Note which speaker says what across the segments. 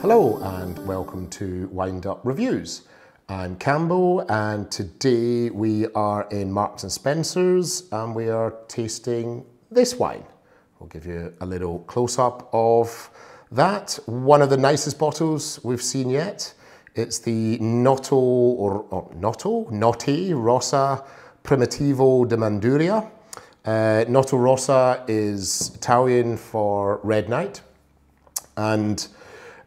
Speaker 1: Hello and welcome to WinedUp Reviews. I'm Campbell and today we are in Marks and Spencer's and we are tasting this wine. I'll give you a little close-up of that. One of the nicest bottles we've seen yet. It's the Notte Rossa Primitivo de Manduria. Notte Rossa is Italian for red night, and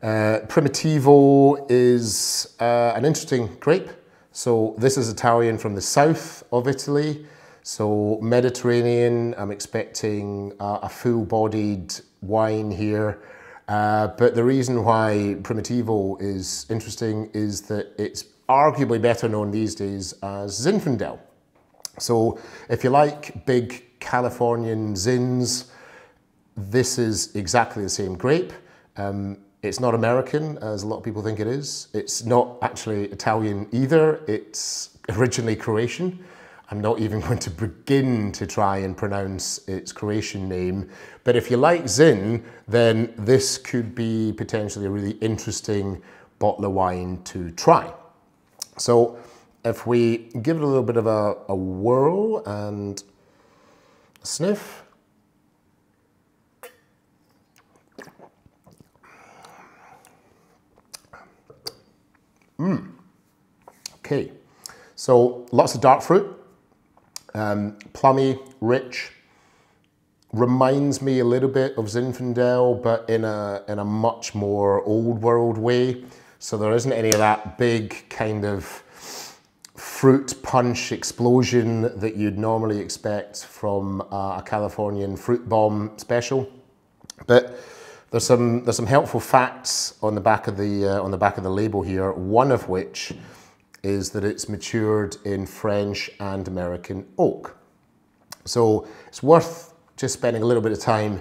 Speaker 1: Primitivo is an interesting grape. So this is Italian from the south of Italy, so Mediterranean. I'm expecting a full-bodied wine here, but the reason why Primitivo is interesting is that it's arguably better known these days as Zinfandel. So if you like big Californian Zins, this is exactly the same grape. It's not American, as a lot of people think it is. It's not actually Italian either. It's originally Croatian. I'm not even going to begin to try and pronounce its Croatian name. But if you like Zin, then this could be potentially a really interesting bottle of wine to try. So if we give it a little bit of a whirl and a sniff. Okay, so lots of dark fruit, plummy, rich, reminds me a little bit of Zinfandel, but in a much more old world way. So there isn't any of that big kind of fruit punch explosion that you'd normally expect from a Californian fruit bomb special. But there's some helpful facts on the back of the label here. One of which is that it's matured in French and American oak. So it's worth just spending a little bit of time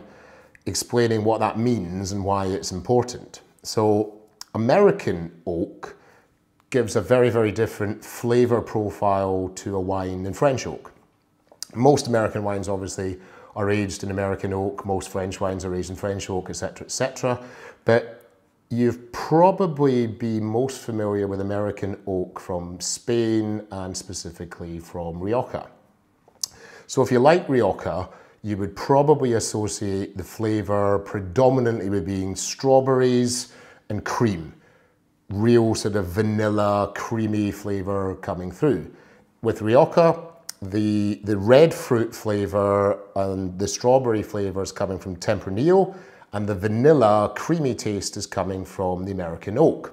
Speaker 1: explaining what that means and why it's important. So American oak gives a very, very different flavor profile to a wine than French oak. Most American wines obviously are aged in American oak, most French wines are aged in French oak, etc., etc. But you've probably be most familiar with American oak from Spain and specifically from Rioja. So if you like Rioja, you would probably associate the flavor predominantly with being strawberries and cream. Real sort of vanilla, creamy flavor coming through. With Rioja, the red fruit flavor and the strawberry flavor is coming from Tempranillo, and the vanilla creamy taste is coming from the American oak.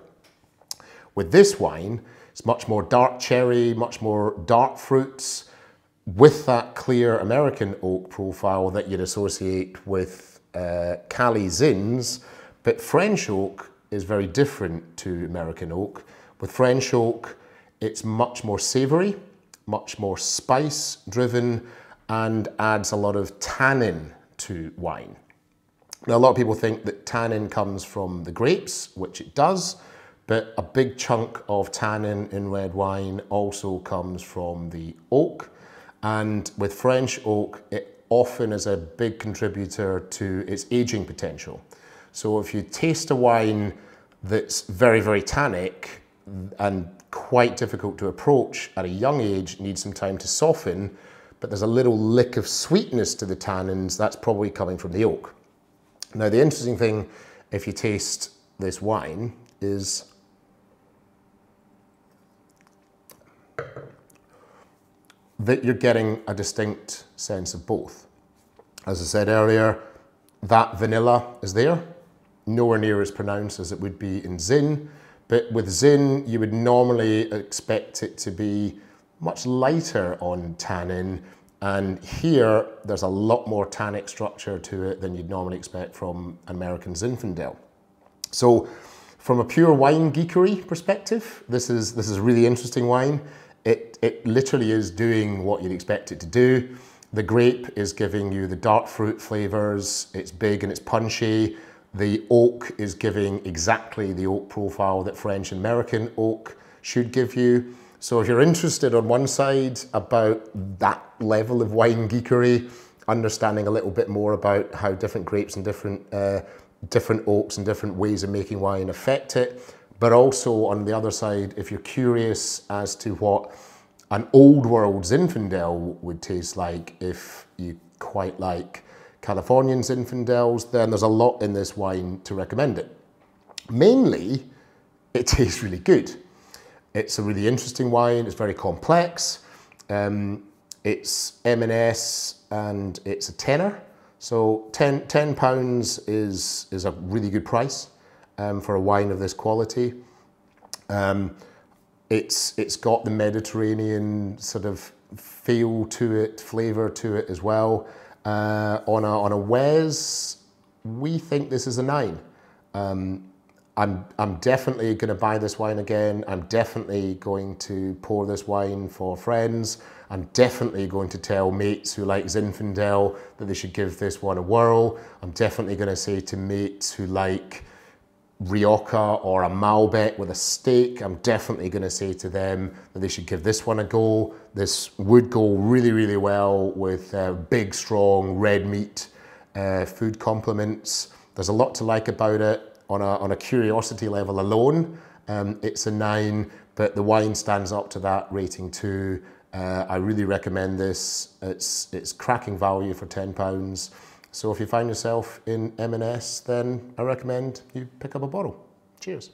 Speaker 1: With this wine, it's much more dark cherry, much more dark fruits, with that clear American oak profile that you'd associate with Cali Zins, but French oak is very different to American oak. With French oak, it's much more savory, much more spice driven, and adds a lot of tannin to wine. Now, a lot of people think that tannin comes from the grapes, which it does, but a big chunk of tannin in red wine also comes from the oak. And with French oak, it often is a big contributor to its aging potential. So if you taste a wine that's very, very tannic and quite difficult to approach at a young age, needs some time to soften, but there's a little lick of sweetness to the tannins, that's probably coming from the oak. Now, the interesting thing, if you taste this wine, is that you're getting a distinct sense of both. As I said earlier, that vanilla is there, nowhere near as pronounced as it would be in Zin, but with Zin, you would normally expect it to be much lighter on tannin, and here there's a lot more tannic structure to it than you'd normally expect from American Zinfandel. So from a pure wine geekery perspective, this is a really interesting wine. It literally is doing what you'd expect it to do. The grape is giving you the dark fruit flavors, it's big and it's punchy. The oak is giving exactly the oak profile that French and American oak should give you. So if you're interested on one side about that level of wine geekery, understanding a little bit more about how different grapes and different different oaks and different ways of making wine affect it. But also on the other side, if you're curious as to what an old world Zinfandel would taste like, if you quite like Californian Zinfandels, then there's a lot in this wine to recommend it. Mainly, it tastes really good. It's a really interesting wine, it's very complex. It's M&S and it's a tenner. So £10 is a really good price for a wine of this quality. It's got the Mediterranean sort of feel to it, flavour to it as well. On a Wes, we think this is a 9. I'm definitely going to buy this wine again. I'm definitely going to pour this wine for friends. I'm definitely going to tell mates who like Zinfandel that they should give this one a whirl. I'm definitely going to say to mates who like Rioja or a Malbec with a steak, I'm definitely going to say to them that they should give this one a go. This would go really, really well with big, strong red meat food complements. There's a lot to like about it. On a curiosity level alone, it's a 9, but the wine stands up to that rating too. I really recommend this. It's cracking value for £10. So if you find yourself in M&S, then I recommend you pick up a bottle. Cheers.